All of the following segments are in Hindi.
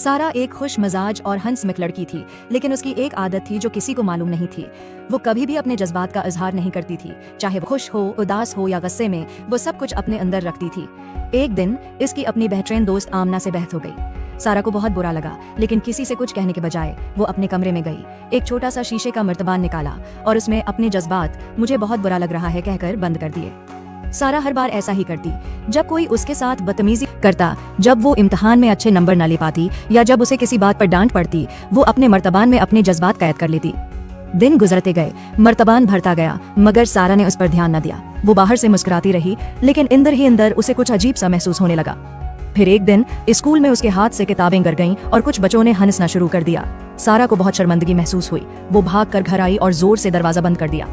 सारा एक खुश मिजाज और हंसमुख लड़की थी, लेकिन उसकी एक आदत थी जो किसी को मालूम नहीं थी। वो कभी भी अपने जज्बात का इजहार नहीं करती थी, चाहे वो खुश हो, उदास हो या गुस्से में, वो सब कुछ अपने अंदर रखती थी। एक दिन इसकी अपनी बेहतरीन दोस्त आमना से बहस हो गई। सारा को बहुत बुरा लगा, लेकिन किसी से कुछ कहने के बजाय वो अपने कमरे में गई, एक छोटा सा शीशे का मर्तबान निकाला और उसमें अपने जज्बात मुझे बहुत बुरा लग रहा है कहकर बंद कर दिए। सारा हर बार ऐसा ही करती, जब कोई उसके साथ बदतमीजी करता, जब वो इम्तिहान में अच्छे नंबर न ले पाती या जब उसे किसी बात पर डांट पड़ती, वो अपने मर्तबान में अपने जज्बात कैद कर लेती। दिन गुजरते गए, मर्तबान भरता गया, मगर सारा ने उस पर ध्यान न दिया। वो बाहर से मुस्कुराती रही, लेकिन अंदर ही अंदर उसे कुछ अजीब सा महसूस होने लगा। फिर एक दिन स्कूल में उसके हाथ से किताबें गिर गईं और कुछ बच्चों ने हंसना शुरू कर दिया। सारा को बहुत शर्मिंदगी महसूस हुई। वो भागकर घर आई और जोर से दरवाजा बंद कर दिया।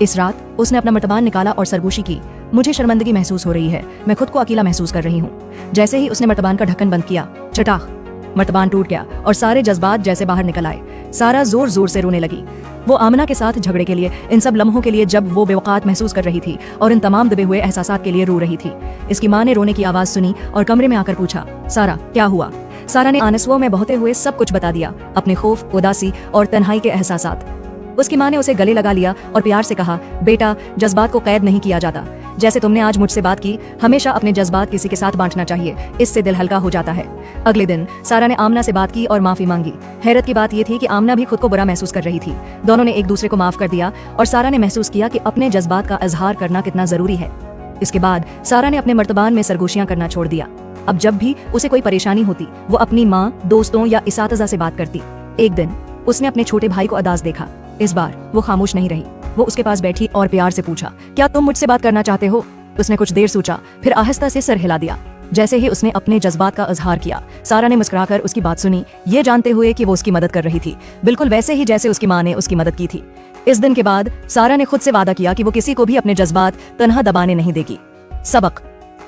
इस रात उसने अपना मर्तबान निकाला और सरगोशी की। मुझे शर्मिंदगी महसूस हो रही है, मैं खुद को अकेला महसूस कर रही हूँ। जैसे ही उसने मर्तबान का ढक्कन बंद किया, चटाख, मर्तबान टूट गया और सारे जज्बात जैसे बाहर निकल आए। सारा जोर जोर से रोने लगी। वो आमना के साथ झगड़े के लिए, इन सब लम्हों के लिए जब वो बेवकात महसूस कर रही थी और इन तमाम दबे हुए एहसासात के लिए रो रही थी। इसकी माँ ने रोने की आवाज सुनी और कमरे में आकर पूछा, सारा क्या हुआ? सारा ने आंसुओं में बहते हुए सब कुछ बता दिया, अपने खौफ, उदासी और तन्हाई के एहसासात। उसकी माँ ने उसे गले लगा लिया और प्यार से कहा, बेटा, जज्बात को कैद नहीं किया जाता। जैसे तुमने आज मुझसे बात की, हमेशा अपने जज्बात किसी के साथ बांटना चाहिए, इससे दिल हल्का हो जाता है। अगले दिन सारा ने आमना से बात की और माफी मांगी। हैरत की बात यह थी कि आमना भी खुद को बुरा महसूस कर रही थी। दोनों ने एक दूसरे को माफ कर दिया और सारा ने महसूस किया कि अपने जज्बात का इजहार करना कितना जरूरी है। इसके बाद सारा ने अपने मर्तबान में सरगोशियां करना छोड़ दिया। अब जब भी उसे कोई परेशानी होती, वो अपनी माँ, दोस्तों या इसातिज़ा से बात करती। एक दिन उसने अपने छोटे भाई को अदास देखा। इस बार वो खामोश नहीं रही। वो उसके पास बैठी और प्यार से पूछा, क्या तुम मुझसे बात करना चाहते हो? उसने कुछ देर सोचा, फिर आहिस्ता से सर हिला दिया। जैसे ही उसने अपने जज्बात का इजहार किया, सारा ने मुस्कुराकर उसकी बात सुनी, ये जानते हुए कि वो उसकी मदद कर रही थी, बिल्कुल वैसे ही जैसे उसकी माँ ने उसकी मदद की थी। इस दिन के बाद सारा ने खुद से वादा किया कि वो किसी को भी अपने जज्बात तन्हा दबाने नहीं देगी। सबक: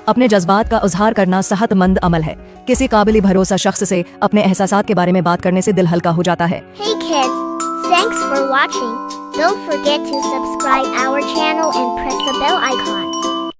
अपने जज्बात का इजहार करना सेहतमंद अमल है। किसी काबिल भरोसा शख्स से अपने एहसासात के बारे में बात करने से दिल हल्का हो जाता है। Hey kids, thanks for watching. Don't forget to subscribe our channel and press the bell icon.